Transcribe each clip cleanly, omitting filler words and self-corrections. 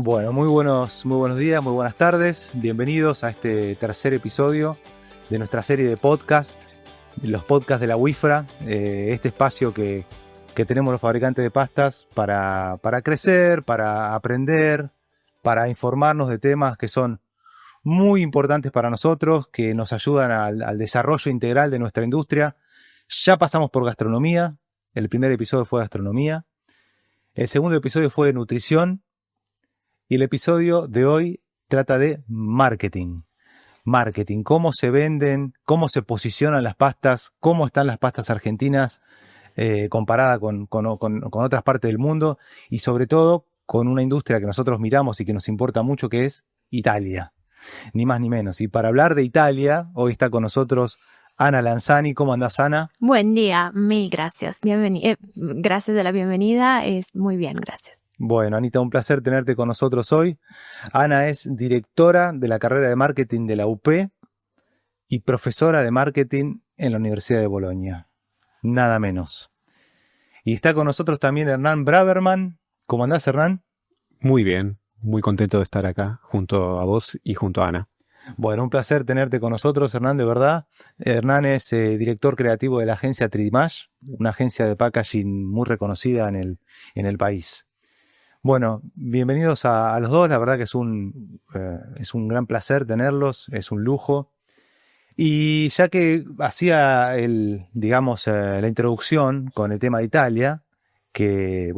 Bueno, muy buenos días, muy buenas tardes. Bienvenidos a este tercer episodio de nuestra serie de podcast, los podcasts de la WIFRA, este espacio que tenemos los fabricantes de pastas para crecer, para aprender, para informarnos de temas que son muy importantes para nosotros, que nos ayudan al desarrollo integral de nuestra industria. Ya pasamos por gastronomía, el primer episodio fue gastronomía, el segundo episodio fue de nutrición, y el episodio de hoy trata de marketing. Marketing, cómo se venden, cómo se posicionan las pastas, cómo están las pastas argentinas comparada con otras partes del mundo y sobre todo con una industria que nosotros miramos y que nos importa mucho, que es Italia. Ni más ni menos. Y para hablar de Italia, hoy está con nosotros Ana Lanzani. ¿Cómo andás, Ana? Buen día, mil gracias. Gracias de la bienvenida, es muy bien, gracias. Bueno, Anita, un placer tenerte con nosotros hoy. Ana es directora de la carrera de marketing de la UP y profesora de marketing en la Universidad de Bolonia. Nada menos. Y está con nosotros también Hernán Braverman. ¿Cómo andás, Hernán? Muy bien, muy contento de estar acá junto a vos y junto a Ana. Bueno, un placer tenerte con nosotros, Hernán, de verdad. Hernán es director creativo de la agencia Tridimash, una agencia de packaging muy reconocida en el país. Bueno, bienvenidos a los dos, la verdad que es un gran placer tenerlos, es un lujo. Y ya que hacía la introducción con el tema de Italia, que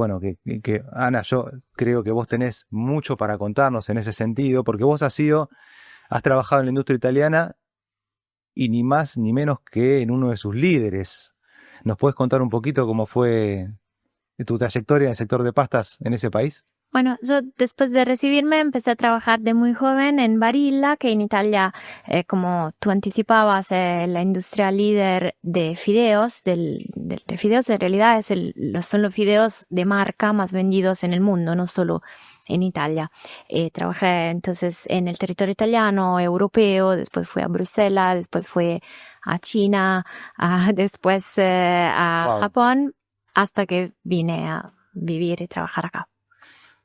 Ana, yo creo que vos tenés mucho para contarnos en ese sentido, porque vos has trabajado en la industria italiana y ni más ni menos que en uno de sus líderes. ¿Nos podés contar un poquito cómo fue tu trayectoria en el sector de pastas en ese país? Bueno, yo después de recibirme empecé a trabajar de muy joven en Barilla, que en Italia, como tú anticipabas, la industria líder de fideos, de fideos en realidad son los fideos de marca más vendidos en el mundo, no solo en Italia. Trabajé entonces en el territorio italiano, europeo, después fui a Bruselas, después fui a China, después a Japón, hasta que vine a vivir y trabajar acá.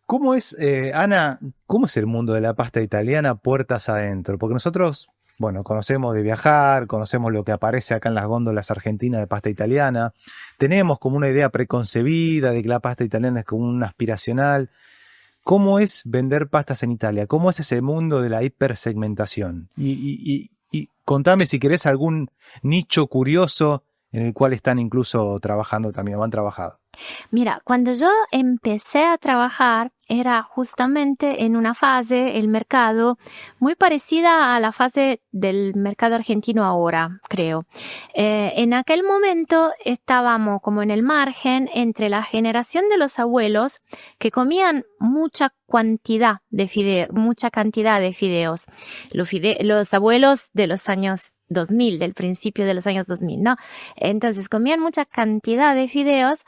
¿Cómo es, Ana, cómo es el mundo de la pasta italiana puertas adentro? Porque nosotros, bueno, conocemos de viajar, conocemos lo que aparece acá en las góndolas argentinas de pasta italiana, tenemos como una idea preconcebida de que la pasta italiana es como un aspiracional. ¿Cómo es vender pastas en Italia? ¿Cómo es ese mundo de la hipersegmentación? Y contame si querés algún nicho curioso en el cual están incluso trabajando también, o han trabajado. Mira, cuando yo empecé a trabajar era justamente en una fase, el mercado, muy parecida a la fase del mercado argentino ahora, creo. En aquel momento estábamos como en el margen entre la generación de los abuelos que comían mucha cantidad de fideos. Los abuelos de los años 2000, del principio de los años 2000, ¿no? Entonces comían mucha cantidad de fideos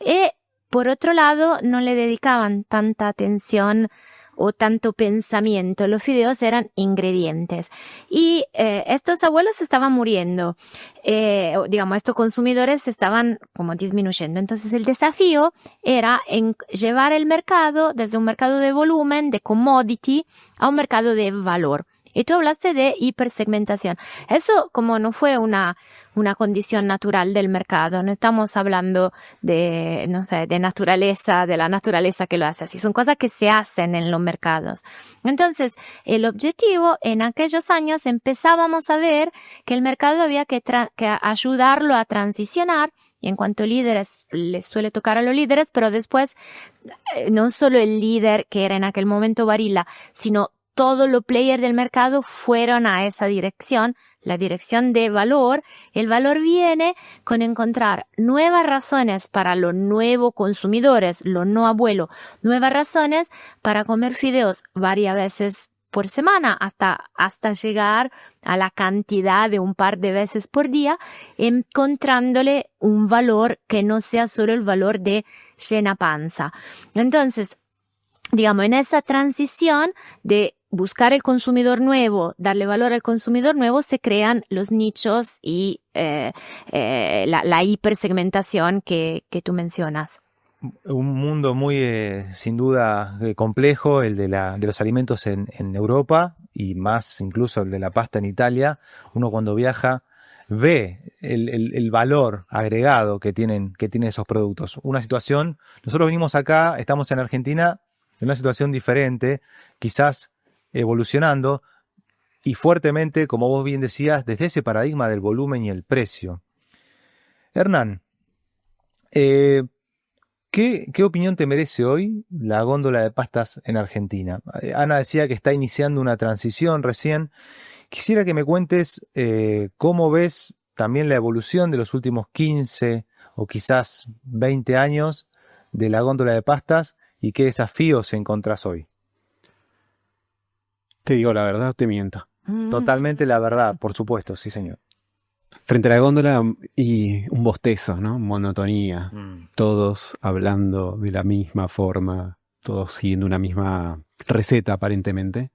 y por otro lado no le dedicaban tanta atención o tanto pensamiento. Los fideos eran ingredientes y estos abuelos estaban muriendo, estos consumidores estaban como disminuyendo. Entonces el desafío era llevar el mercado desde un mercado de volumen, de commodity, a un mercado de valor. Y tú hablaste de hipersegmentación. Eso como no fue una condición natural del mercado. No estamos hablando de naturaleza, de la naturaleza que lo hace así. Son cosas que se hacen en los mercados. Entonces, el objetivo en aquellos años empezábamos a ver que el mercado había que ayudarlo a transicionar. Y en cuanto a líderes, les suele tocar a los líderes, pero después, no solo el líder que era en aquel momento Barilla, sino todos los players del mercado fueron a esa dirección, la dirección de valor. El valor viene con encontrar nuevas razones para los nuevos consumidores, los no abuelos, nuevas razones para comer fideos varias veces por semana hasta llegar a la cantidad de un par de veces por día, encontrándole un valor que no sea solo el valor de llena panza. Entonces, digamos, en esa transición de buscar el consumidor nuevo, darle valor al consumidor nuevo, se crean los nichos y la hipersegmentación que tú mencionas. Un mundo muy, sin duda, complejo, el de los alimentos en Europa y más incluso el de la pasta en Italia. Uno cuando viaja ve el valor agregado que tienen esos productos. Una situación, nosotros venimos acá, estamos en Argentina, en una situación diferente, quizás evolucionando y fuertemente, como vos bien decías, desde ese paradigma del volumen y el precio. Hernán, ¿qué opinión te merece hoy la góndola de pastas en Argentina? Ana decía que está iniciando una transición recién. Quisiera que me cuentes cómo ves también la evolución de los últimos 15 o quizás 20 años de la góndola de pastas y qué desafíos encontrás hoy. Te digo la verdad, te miento. Totalmente la verdad, por supuesto, sí señor. Frente a la góndola y un bostezo, ¿no? Monotonía. Todos hablando de la misma forma, todos siguiendo una misma receta aparentemente.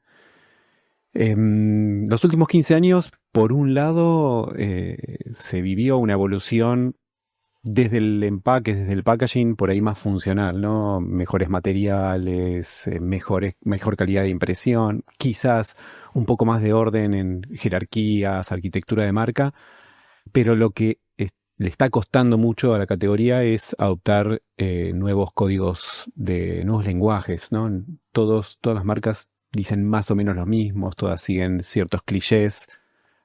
Los últimos 15 años, por un lado, se vivió una evolución desde el empaque, desde el packaging, por ahí más funcional, ¿no? Mejores materiales, mejor calidad de impresión, quizás un poco más de orden en jerarquías, arquitectura de marca, pero lo que le está costando mucho a la categoría es adoptar nuevos códigos de nuevos lenguajes, ¿no? Todas las marcas dicen más o menos lo mismo, todas siguen ciertos clichés,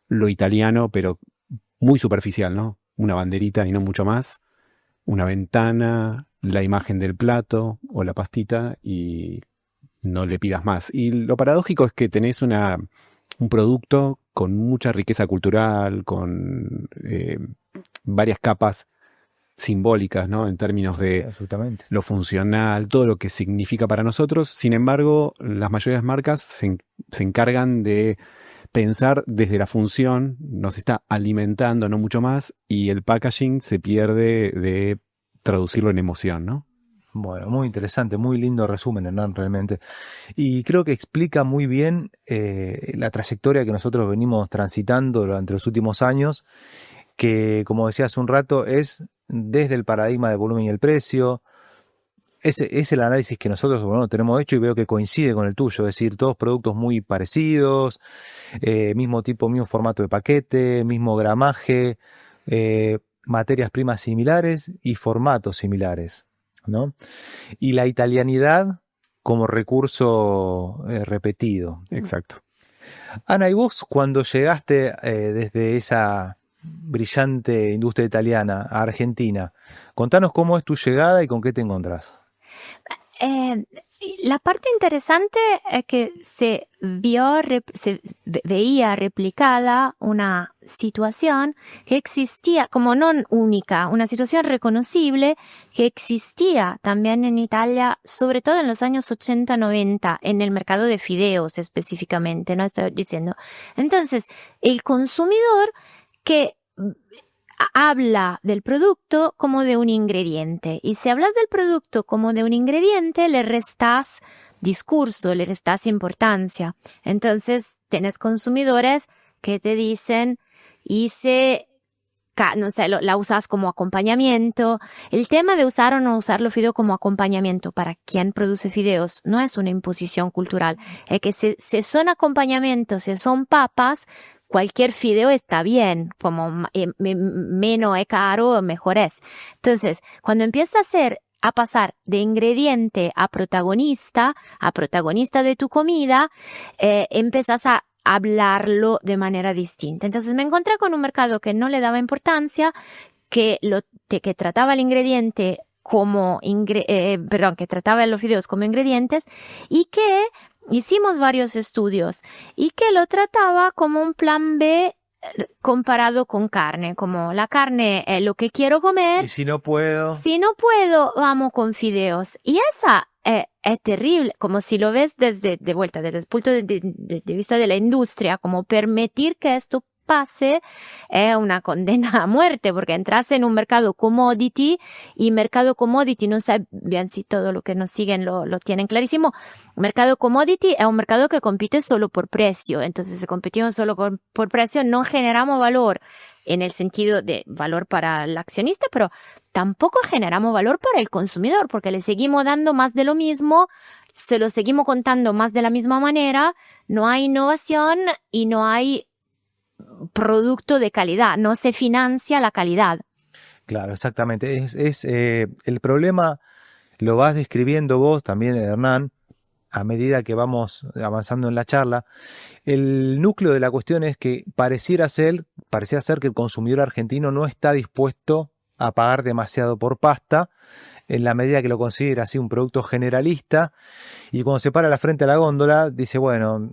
lo italiano, pero muy superficial, ¿no? Una banderita y no mucho más, una ventana, la imagen del plato o la pastita y no le pidas más. Y lo paradójico es que tenés un producto con mucha riqueza cultural, con varias capas simbólicas, ¿no? En términos de lo funcional, todo lo que significa para nosotros. Sin embargo, las mayorías de marcas se encargan de pensar desde la función, nos está alimentando, no mucho más, y el packaging se pierde de traducirlo en emoción, ¿no? Bueno, muy interesante, muy lindo resumen, Hernán, realmente. Y creo que explica muy bien la trayectoria que nosotros venimos transitando durante los últimos años, que, como decía hace un rato, es desde el paradigma de volumen y el precio. Es el análisis que nosotros, bueno, tenemos hecho y veo que coincide con el tuyo, es decir, todos productos muy parecidos, mismo tipo, mismo formato de paquete, mismo gramaje, materias primas similares y formatos similares, ¿no? Y la italianidad como recurso repetido. Exacto. Ana, ¿y vos cuando llegaste desde esa brillante industria italiana a Argentina, contanos cómo es tu llegada y con qué te encontrás? La parte interesante es que se veía replicada una situación que existía como no única, una situación reconocible que existía también en Italia, sobre todo en los años 80-90, en el mercado de fideos específicamente, no estoy diciendo. Entonces, el consumidor que habla del producto como de un ingrediente. Y si hablas del producto como de un ingrediente, le restas discurso, le restas importancia. Entonces, tienes consumidores que te dicen, no sé, la usas como acompañamiento. El tema de usar o no usar los fideos como acompañamiento para quien produce fideos no es una imposición cultural. Es que si son acompañamientos, si son papas, cualquier fideo está bien, como menos es caro, mejor es. Entonces, cuando empieza a pasar de ingrediente a protagonista de tu comida, empiezas a hablarlo de manera distinta. Entonces me encontré con un mercado que no le daba importancia, que trataba el ingrediente que trataba los fideos como ingredientes y que hicimos varios estudios y que lo trataba como un plan B comparado con carne, como la carne es lo que quiero comer. Y si no puedo, vamos con fideos. Y esa es terrible, como si lo ves desde el punto de vista de la industria, como permitir que esto pase es una condena a muerte, porque entras en un mercado commodity y mercado commodity, no sé bien si todo lo que nos siguen lo tienen clarísimo. Mercado commodity es un mercado que compite solo por precio, entonces si competimos solo por precio no generamos valor. en el sentido de valor para el accionista, pero tampoco generamos valor para el consumidor, porque le seguimos dando más de lo mismo, se lo seguimos contando más de la misma manera, no hay innovación y no hay producto de calidad, no se financia la calidad. Claro, exactamente. El problema lo vas describiendo vos también, Hernán, a medida que vamos avanzando en la charla. El núcleo de la cuestión es que parecía ser que el consumidor argentino no está dispuesto a pagar demasiado por pasta, en la medida que lo considera así un producto generalista, y cuando se para la frente a la góndola dice, bueno,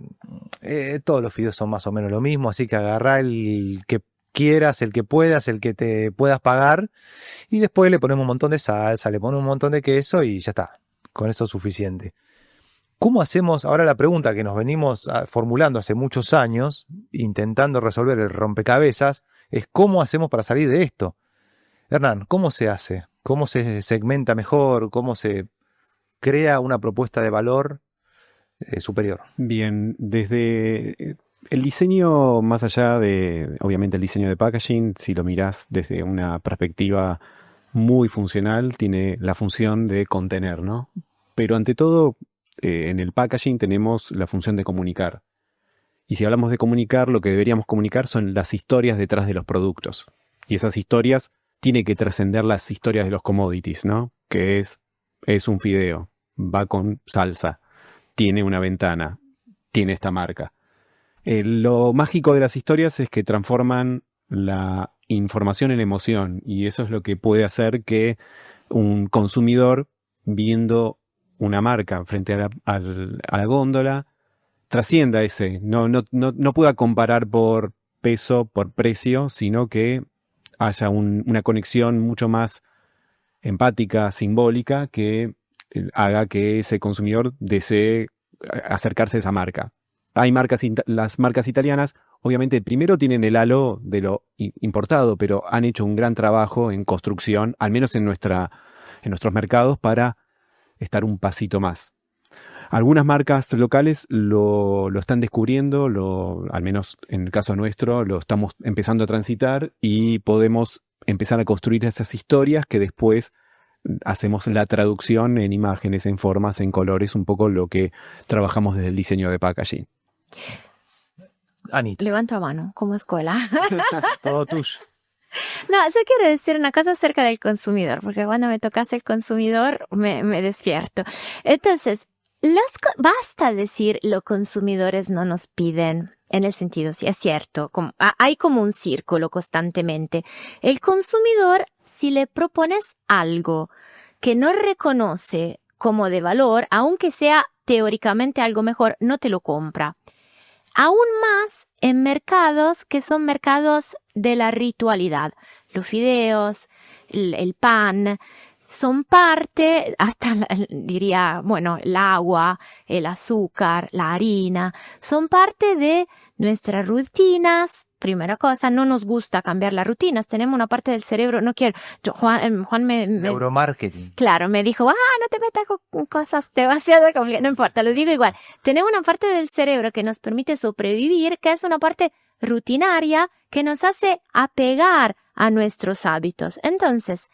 todos los fideos son más o menos lo mismo, así que agarrá el que quieras, el que puedas, el que te puedas pagar, y después le ponemos un montón de salsa, le ponemos un montón de queso y ya está, con eso es suficiente. ¿Cómo hacemos? Ahora la pregunta que nos venimos formulando hace muchos años, intentando resolver el rompecabezas, es ¿cómo hacemos para salir de esto? Hernán, ¿cómo se hace? ¿Cómo se segmenta mejor? ¿Cómo se crea una propuesta de valor superior? Bien, desde el diseño, más allá de, obviamente, el diseño de packaging, si lo mirás desde una perspectiva muy funcional, tiene la función de contener, ¿no? Pero ante todo, en el packaging tenemos la función de comunicar. Y si hablamos de comunicar, lo que deberíamos comunicar son las historias detrás de los productos. Y esas historias tienen que trascender las historias de los commodities, ¿no? Que es un fideo, va con salsa, tiene una ventana, tiene esta marca. Lo mágico de las historias es que transforman la información en emoción, y eso es lo que puede hacer que un consumidor, viendo una marca frente a la góndola, trascienda ese, no pueda comparar por peso, por precio, sino que haya una conexión mucho más empática, simbólica, que haga que ese consumidor desee acercarse a esa marca. Hay las marcas italianas, obviamente primero tienen el halo de lo importado, pero han hecho un gran trabajo en construcción, al menos en nuestros mercados, para estar un pasito más. Algunas marcas locales lo están descubriendo, al menos en el caso nuestro, lo estamos empezando a transitar y podemos empezar a construir esas historias que después hacemos la traducción en imágenes, en formas, en colores, un poco lo que trabajamos desde el diseño de packaging. Anita. Levanta la mano, como escuela. Todo tuyo. No, yo quiero decir una cosa acerca del consumidor, porque cuando me tocas el consumidor me despierto. Entonces, basta decir los consumidores no nos piden, en el sentido, sí, es cierto, hay como un círculo constantemente. El consumidor, si le propones algo que no reconoce como de valor, aunque sea teóricamente algo mejor, no te lo compra. Aún más en mercados que son mercados de la ritualidad. Los fideos, el pan, son parte, hasta diría, bueno, el agua, el azúcar, la harina, son parte de nuestras rutinas. Primera cosa, no nos gusta cambiar las rutinas. Tenemos una parte del cerebro, no quiero. Juan Neuromarketing. Claro, me dijo, no te metas con cosas demasiado complicadas. No importa, lo digo igual. Tenemos una parte del cerebro que nos permite sobrevivir, que es una parte rutinaria que nos hace apegar a nuestros hábitos. Entonces,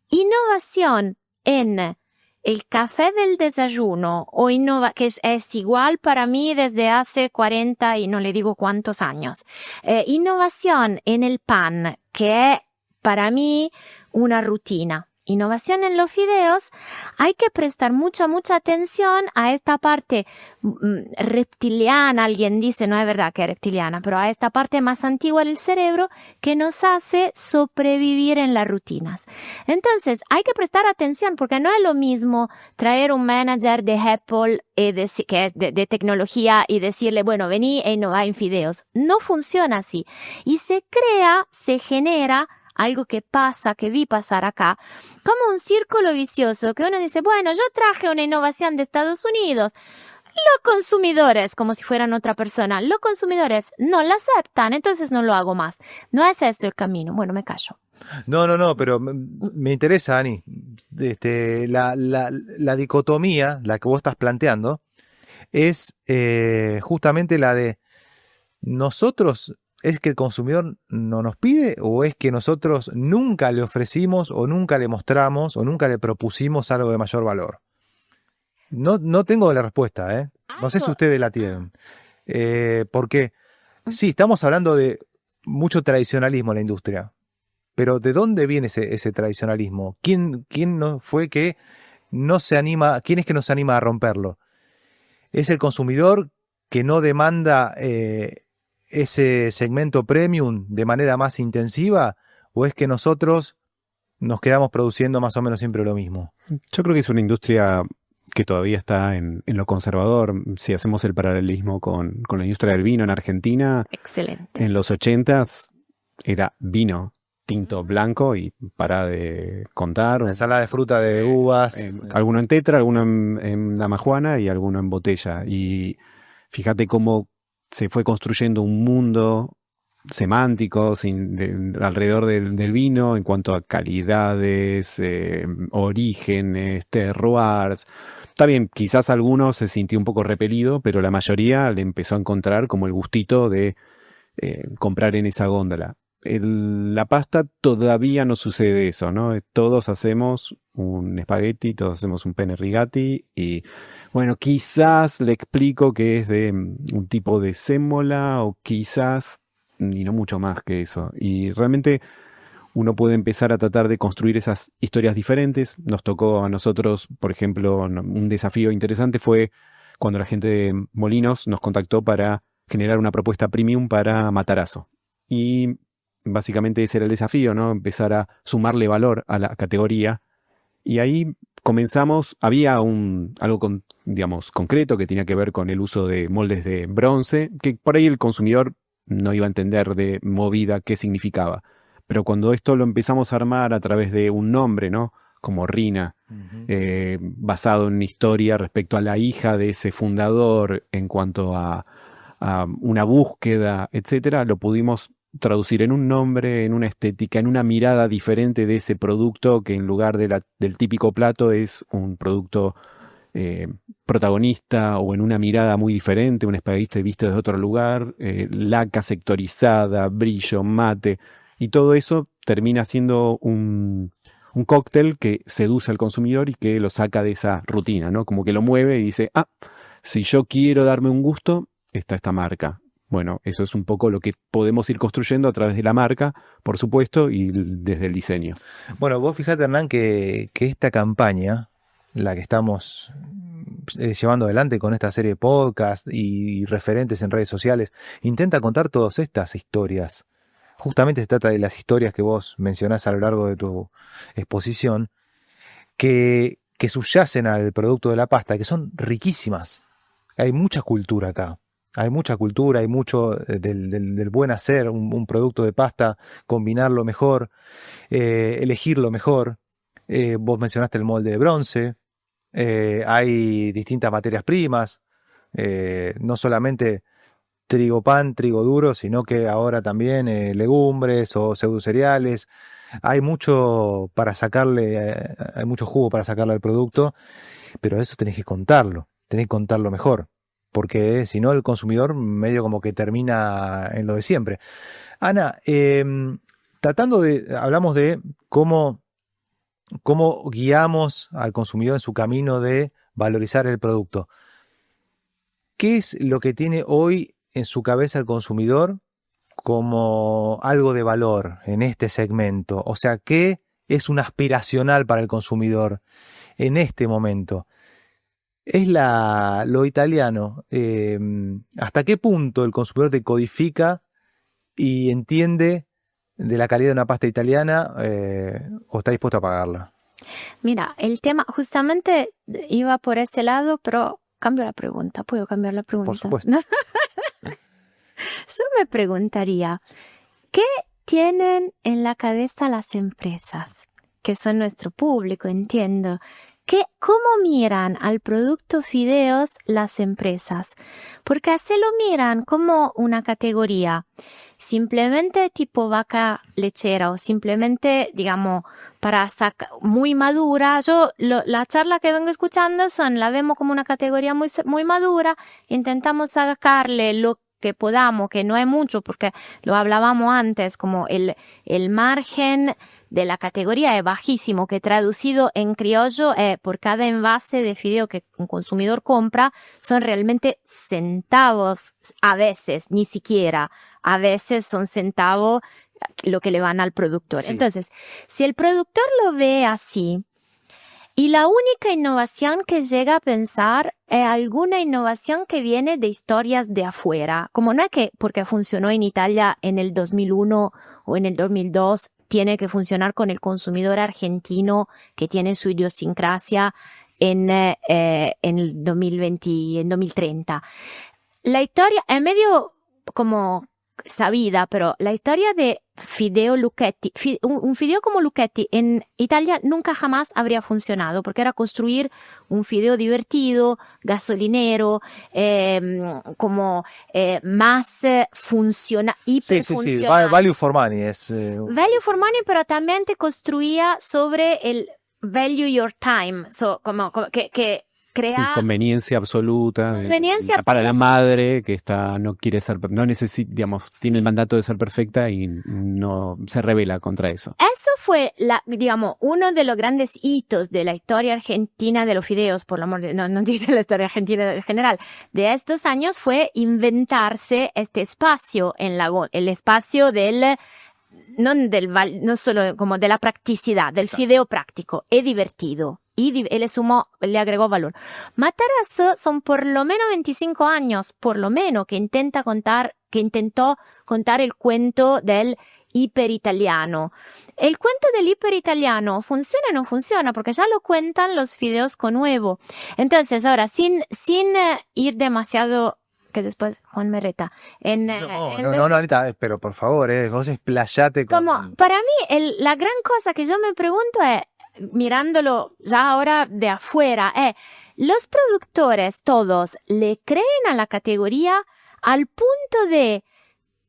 innovación en el café del desayuno o que es igual para mí desde hace 40 y no le digo cuántos años. Innovación en el pan, que es para mí una rutina. Innovación en los fideos, hay que prestar mucha atención a esta parte reptiliana, alguien dice, no es verdad que es reptiliana, pero a esta parte más antigua del cerebro que nos hace sobrevivir en las rutinas. Entonces, hay que prestar atención porque no es lo mismo traer un manager de Apple que es de tecnología y decirle, bueno, vení e innová en fideos. No funciona así. Y se genera algo que vi pasar acá, como un círculo vicioso, que uno dice, bueno, yo traje una innovación de Estados Unidos, los consumidores, como si fueran otra persona, los consumidores no la aceptan, entonces no lo hago más. No es este el camino. Bueno, me callo. No, pero me interesa, Ani, la dicotomía, la que vos estás planteando, es justamente la de nosotros ¿Es que el consumidor no nos pide o es que nosotros nunca le ofrecimos o nunca le mostramos o nunca le propusimos algo de mayor valor? No tengo la respuesta, ¿eh? No sé si ustedes la tienen. Porque sí, estamos hablando de mucho tradicionalismo en la industria, pero ¿de dónde viene ese tradicionalismo? ¿Quién no fue que no se anima? ¿Quién es que nos anima a romperlo? ¿Es el consumidor que no demanda ese segmento premium de manera más intensiva? ¿O es que nosotros nos quedamos produciendo más o menos siempre lo mismo? Yo creo que es una industria que todavía está en lo conservador. Si hacemos el paralelismo con la industria del vino en Argentina, Excelente. en los 80s era vino tinto blanco y para de contar. Una ensalada de fruta de uvas. Alguno en tetra, alguno en damajuana y alguno en botella. Y fíjate cómo se fue construyendo un mundo semántico alrededor del vino en cuanto a calidades, orígenes, terroirs. Está bien, quizás alguno se sintió un poco repelido, pero la mayoría le empezó a encontrar como el gustito de comprar en esa góndola. La pasta todavía no sucede eso, ¿no? Todos hacemos un espagueti, todos hacemos un penne rigati y bueno, quizás le explico que es de un tipo de sémola o quizás, y no mucho más que eso. Y realmente uno puede empezar a tratar de construir esas historias diferentes. Nos tocó a nosotros, por ejemplo, un desafío interesante fue cuando la gente de Molinos nos contactó para generar una propuesta premium para Matarazzo. Y básicamente ese era el desafío, ¿no? Empezar a sumarle valor a la categoría. Y ahí comenzamos, había algo digamos, concreto que tenía que ver con el uso de moldes de bronce, que por ahí el consumidor no iba a entender de movida qué significaba. Pero cuando esto lo empezamos a armar a través de un nombre, ¿no? Como Rina, basado en una historia respecto a la hija de ese fundador en cuanto a una búsqueda, etcétera, lo pudimos traducir en un nombre, en una estética, en una mirada diferente de ese producto que en lugar del típico plato es un producto protagonista o en una mirada muy diferente, un espagueti visto desde otro lugar, laca sectorizada, brillo, mate, y todo eso termina siendo un cóctel que seduce al consumidor y que lo saca de esa rutina, ¿no? Como que lo mueve y dice, si yo quiero darme un gusto, está esta marca. Bueno, eso es un poco lo que podemos ir construyendo a través de la marca, por supuesto, y desde el diseño. Bueno, vos fíjate, Hernán, que esta campaña, la que estamos llevando adelante con esta serie de podcast y referentes en redes sociales, intenta contar todas estas historias. Justamente se trata de las historias que vos mencionás a lo largo de tu exposición, que subyacen al producto de la pasta, que son riquísimas. Hay mucha cultura acá. Hay mucha cultura, hay mucho del buen hacer, un producto de pasta, combinarlo mejor, elegirlo mejor. Vos mencionaste el molde de bronce, hay distintas materias primas, no solamente trigo pan, trigo duro, sino que ahora también legumbres o pseudocereales. Hay mucho para sacarle, hay mucho jugo para sacarle al producto, pero eso tenés que contarlo mejor. Porque si no el consumidor medio como que termina en lo de siempre. Ana, hablamos de cómo guiamos al consumidor en su camino de valorizar el producto. ¿Qué es lo que tiene hoy en su cabeza el consumidor como algo de valor en este segmento? O sea, ¿qué es un aspiracional para el consumidor en este momento? Es lo italiano. ¿Hasta qué punto el consumidor decodifica y entiende de la calidad de una pasta italiana o está dispuesto a pagarla? Mira, el tema justamente iba por ese lado, pero cambio la pregunta. ¿Puedo cambiar la pregunta? Por supuesto. Yo me preguntaría, ¿qué tienen en la cabeza las empresas? Que son nuestro público, entiendo. ¿Cómo miran al producto fideos las empresas? Porque se lo miran como una categoría, simplemente tipo vaca lechera o simplemente, digamos, para sacar muy madura. La charla que vengo escuchando la vemos como una categoría muy, muy madura, intentamos sacarle que podamos, que no es mucho, porque lo hablábamos antes, como el margen de la categoría es bajísimo, que traducido en criollo por cada envase de fideo que un consumidor compra, son realmente centavos, a veces, ni siquiera, a veces son centavos lo que le van al productor. Sí. Entonces, si el productor lo ve así, y la única innovación que llega a pensar es alguna innovación que viene de historias de afuera, como no es que porque funcionó en Italia en el 2001 o en el 2002, tiene que funcionar con el consumidor argentino que tiene su idiosincrasia en el 2020 y en 2030. La historia es medio como sabida, pero la historia de Fideo Lucchetti, un fideo como Lucchetti en Italia nunca jamás habría funcionado, porque era construir un fideo divertido, gasolinero, como más funciona, hiperfuncional. Value for money es... Value for money, pero también te construía sobre el value your time, como que crea... Sí, conveniencia absoluta. Conveniencia para la madre que no quiere ser, no necesita, digamos, tiene el mandato de ser perfecta y no se rebela contra eso. Eso fue, digamos, uno de los grandes hitos de la historia argentina de los fideos, por lo amor de, no dice la historia argentina en general, de estos años fue inventarse este espacio el espacio no solo como de la practicidad, del fideo práctico, es divertido. Y le agregó valor. Matarazzo son por lo menos 25 años, por lo menos, que intentó contar el cuento del hiperitaliano. El cuento del hiperitaliano funciona o no funciona, porque ya lo cuentan los fideos con huevo. Entonces, ahora, sin ir demasiado, que después Juan me reta. No, Anita, pero por favor, vos explayate con... Como, para mí, la gran cosa que yo me pregunto es, mirándolo ya ahora de afuera, los productores todos le creen a la categoría al punto de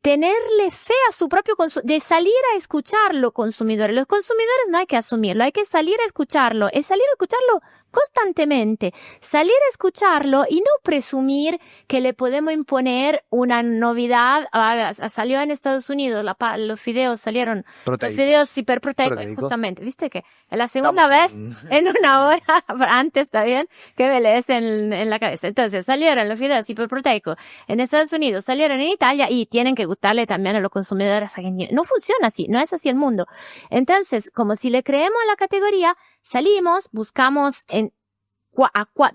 tenerle fe a su propio de salir a escucharlo consumidores. Los consumidores no hay que asumirlo, hay que salir a escucharlo, es salir a escucharlo constantemente, salir a escucharlo y no presumir que le podemos imponer una novedad. Salió en Estados Unidos, los fideos salieron, los fideos hiperproteicos, justamente, viste que es la segunda vez en una hora, antes está bien, que me lees en la cabeza. Entonces salieron los fideos hiperproteicos en Estados Unidos, salieron en Italia y tienen que gustarle también a los consumidores argentinos. No funciona así, no es así el mundo. Entonces, como si le creemos a la categoría, salimos, buscamos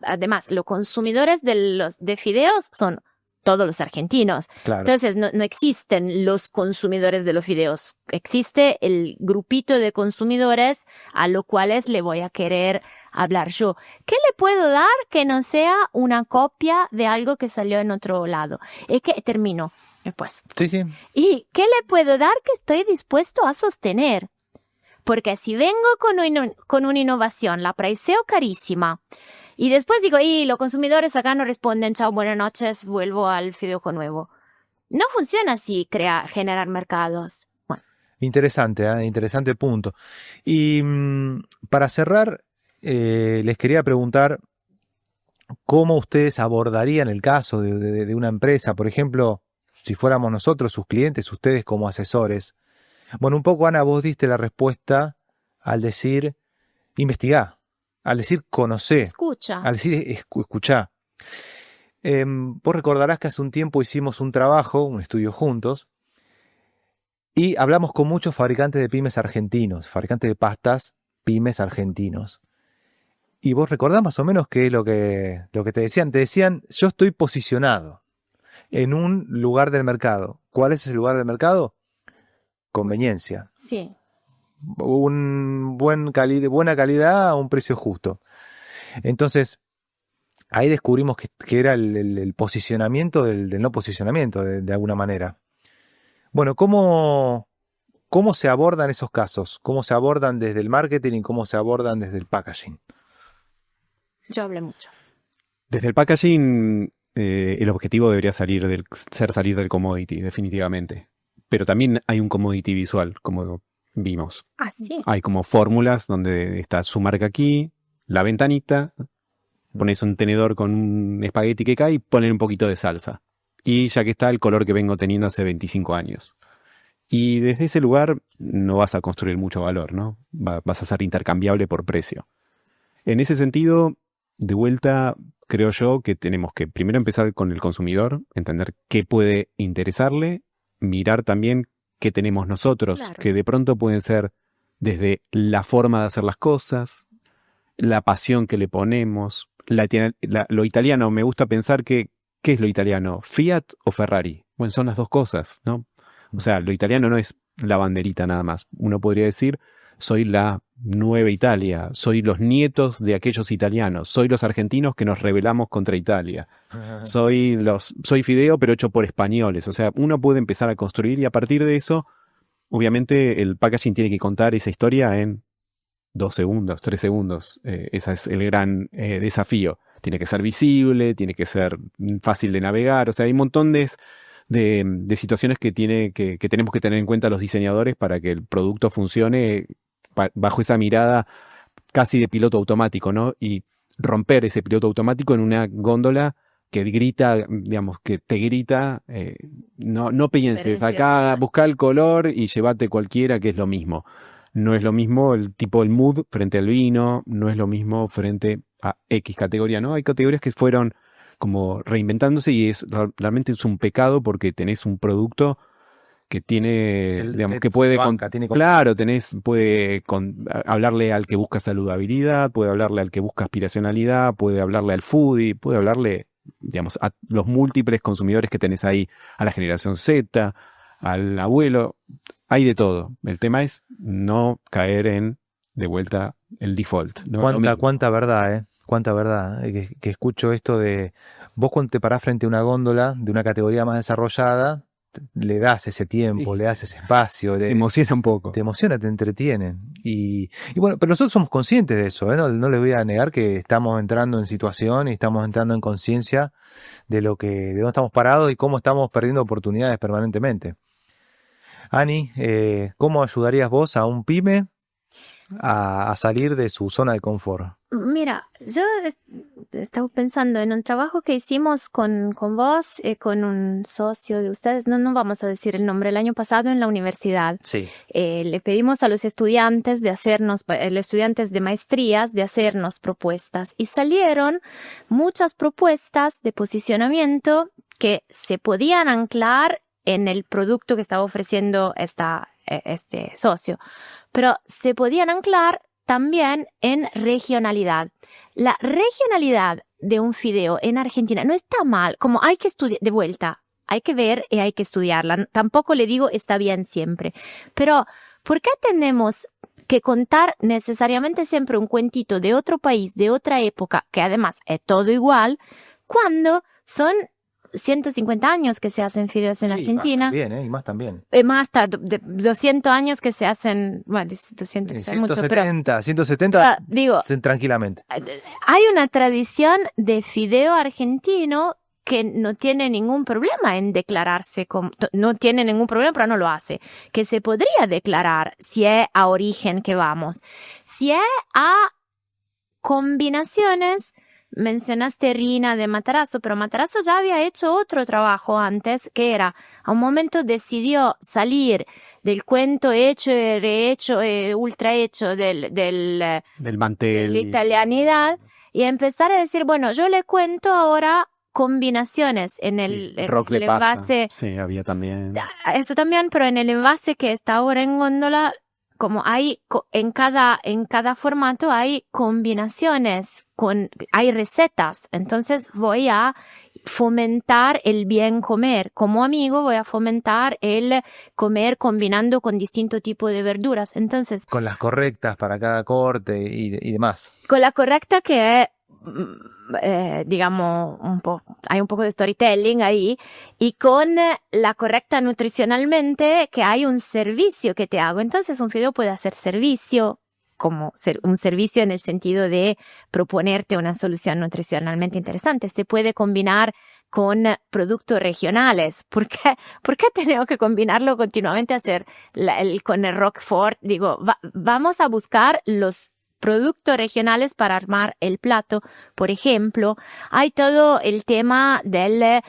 además, los consumidores de fideos son todos los argentinos. Claro. Entonces, no existen los consumidores de los fideos. Existe el grupito de consumidores a los cuales le voy a querer hablar yo. ¿Qué le puedo dar que no sea una copia de algo que salió en otro lado? Es que termino después. Sí. ¿Y qué le puedo dar que estoy dispuesto a sostener? Porque si vengo con una innovación, la priceo carísima, y después digo, los consumidores acá no responden, chao, buenas noches, vuelvo al fideo con nuevo. No funciona así generar mercados. Bueno. Interesante, interesante punto. Y para cerrar, les quería preguntar cómo ustedes abordarían el caso de una empresa, por ejemplo, si fuéramos nosotros, sus clientes, ustedes como asesores. Bueno, un poco, Ana, vos diste la respuesta al decir investigá, al decir conocé, Escucha. al decir escuchá. Vos recordarás que hace un tiempo hicimos un trabajo, un estudio juntos, y hablamos con muchos fabricantes de pymes argentinos, fabricantes de pastas pymes argentinos. Y vos recordás más o menos qué es lo que te decían. Te decían, yo estoy posicionado en un lugar del mercado. ¿Cuál es ese lugar del mercado? Conveniencia. Sí. Buena calidad a un precio justo. Entonces, ahí descubrimos que era el posicionamiento del no posicionamiento, de alguna manera. Bueno, ¿cómo se abordan esos casos? ¿Cómo se abordan desde el marketing y cómo se abordan desde el packaging? Yo hablé mucho. Desde el packaging, el objetivo debería salir del commodity, definitivamente. Pero también hay un commodity visual, como vimos. Ah, sí. Hay como fórmulas donde está su marca aquí, la ventanita, pones un tenedor con un espagueti que cae y ponen un poquito de salsa. y ya que está el color que vengo teniendo hace 25 años. Y desde ese lugar no vas a construir mucho valor, ¿no? Vas a ser intercambiable por precio. En ese sentido, de vuelta, creo yo que tenemos que primero empezar con el consumidor, entender qué puede interesarle, mirar también qué tenemos nosotros, Claro. que de pronto pueden ser desde la forma de hacer las cosas, la pasión que le ponemos, lo italiano. Me gusta pensar que, ¿qué es lo italiano? ¿Fiat o Ferrari? Bueno, son las dos cosas, ¿no? O sea, lo italiano no es la banderita nada más. Uno podría decir, soy la nueva Italia, soy los nietos de aquellos italianos, soy los argentinos que nos rebelamos contra Italia, soy Fideo pero hecho por españoles. O sea, uno puede empezar a construir y a partir de eso, obviamente el packaging tiene que contar esa historia en 2 segundos, 3 segundos. Ese es el gran desafío. Tiene que ser visible, tiene que ser fácil de navegar. O sea, hay un montón de situaciones que tenemos que tener en cuenta los diseñadores para que el producto funcione bajo esa mirada casi de piloto automático, ¿no? Y romper ese piloto automático en una góndola que grita, digamos, que te grita, no pienses, acá busca el color y llévate cualquiera, que es lo mismo. No es lo mismo el mood frente al vino, no es lo mismo frente a X categoría, ¿no? Hay categorías que fueron como reinventándose y realmente es un pecado porque tenés un producto que tiene, digamos, que puede, claro, puede hablarle al que busca saludabilidad, puede hablarle al que busca aspiracionalidad, puede hablarle al foodie, puede hablarle, digamos, a los múltiples consumidores que tenés ahí, a la generación Z, al abuelo, hay de todo. El tema es no caer en, de vuelta, el default, ¿no? Cuánta verdad, cuánta verdad, que escucho esto de vos cuando te parás frente a una góndola de una categoría más desarrollada, le das ese tiempo, le das ese espacio. Te emociona un poco. Te emociona, te entretiene. Y bueno, pero nosotros somos conscientes de eso, no les voy a negar que estamos entrando en situación y estamos entrando en conciencia de dónde estamos parados y cómo estamos perdiendo oportunidades permanentemente. Ani, ¿cómo ayudarías vos a un pyme a salir de su zona de confort? Mira, yo estaba pensando en un trabajo que hicimos con vos, con un socio de ustedes, no vamos a decir el nombre, el año pasado en la universidad. Sí. Le pedimos a los estudiantes estudiantes de maestrías de hacernos propuestas y salieron muchas propuestas de posicionamiento que se podían anclar en el producto que estaba ofreciendo este socio, pero se podían anclar también en regionalidad. La regionalidad de un fideo en Argentina no está mal, como hay que estudiar, de vuelta, hay que ver y hay que estudiarla. Tampoco le digo está bien siempre, pero ¿por qué tenemos que contar necesariamente siempre un cuentito de otro país, de otra época, que además es todo igual, cuando son 150 años que se hacen fideos en Argentina. Bien, y más también. Más hasta 200 años que se hacen, bueno, 200 es mucho, pero 170, digo, tranquilamente. Hay una tradición de fideo argentino que no tiene ningún problema en declararse no tiene ningún problema, pero no lo hace, que se podría declarar si es a origen que vamos, si es a combinaciones. Mencionaste Rina de Matarazzo, pero Matarazzo ya había hecho otro trabajo antes, que era, a un momento decidió salir del cuento hecho y rehecho, ultra hecho del mantel, de la italianidad, y empezar a decir, bueno, yo le cuento ahora combinaciones en el rock de envase. Pasta. Sí, había también. Eso también, pero en el envase que está ahora en góndola, como hay en cada formato hay combinaciones, hay recetas. Entonces voy a fomentar el bien comer. Como amigo voy a fomentar el comer combinando con distinto tipo de verduras. Entonces, con las correctas para cada corte y demás. Con la correcta que es, digamos, hay un poco de storytelling ahí, y con la correcta nutricionalmente, que hay un servicio que te hago. Entonces un fideo puede hacer servicio, como un servicio en el sentido de proponerte una solución nutricionalmente interesante. Se puede combinar con productos regionales. ¿Por qué tenemos que combinarlo continuamente, hacer con el Roquefort? Digo, vamos a buscar los productos regionales para armar el plato. Por ejemplo, hay todo el tema del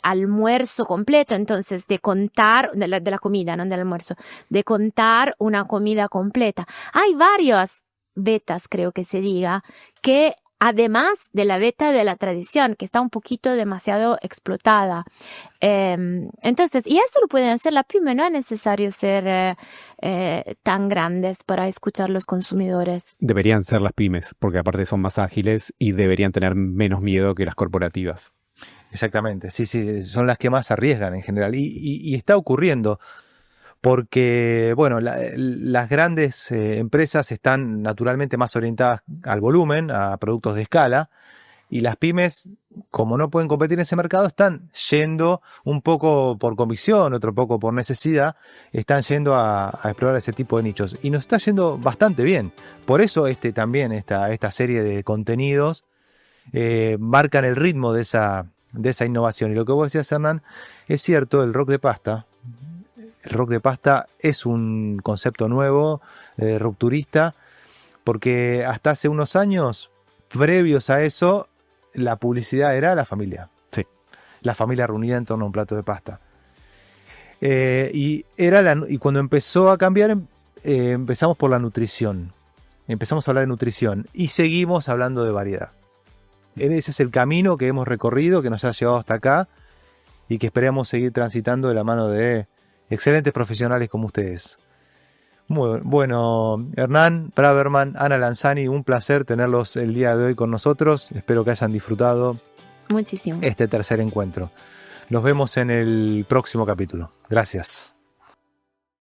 almuerzo completo, entonces de contar, de la comida, no del almuerzo, de contar una comida completa. Hay varias vetas, creo que se diga, que además de la veta de la tradición, que está un poquito demasiado explotada. Entonces, y eso lo pueden hacer las pymes, no es necesario ser tan grandes para escuchar los consumidores. Deberían ser las pymes, porque aparte son más ágiles y deberían tener menos miedo que las corporativas. Exactamente, sí, son las que más arriesgan en general. Y está ocurriendo. Porque, bueno, las grandes empresas están naturalmente más orientadas al volumen, a productos de escala, y las pymes, como no pueden competir en ese mercado, están yendo un poco por convicción, otro poco por necesidad, están yendo a explorar ese tipo de nichos. Y nos está yendo bastante bien. Por eso también esta serie de contenidos marcan el ritmo de esa innovación. Y lo que vos decías, Hernán, es cierto, el rock de pasta. El rock de pasta es un concepto nuevo, rupturista, porque hasta hace unos años, previos a eso, la publicidad era la familia. Sí. La familia reunida en torno a un plato de pasta. Y cuando empezó a cambiar, empezamos por la nutrición. Empezamos a hablar de nutrición y seguimos hablando de variedad. Ese es el camino que hemos recorrido, que nos ha llevado hasta acá y que esperamos seguir transitando de la mano de excelentes profesionales como ustedes. Muy bueno, Hernán Braverman, Ana Lanzani, un placer tenerlos el día de hoy con nosotros. Espero que hayan disfrutado muchísimo este tercer encuentro. Nos vemos en el próximo capítulo. Gracias.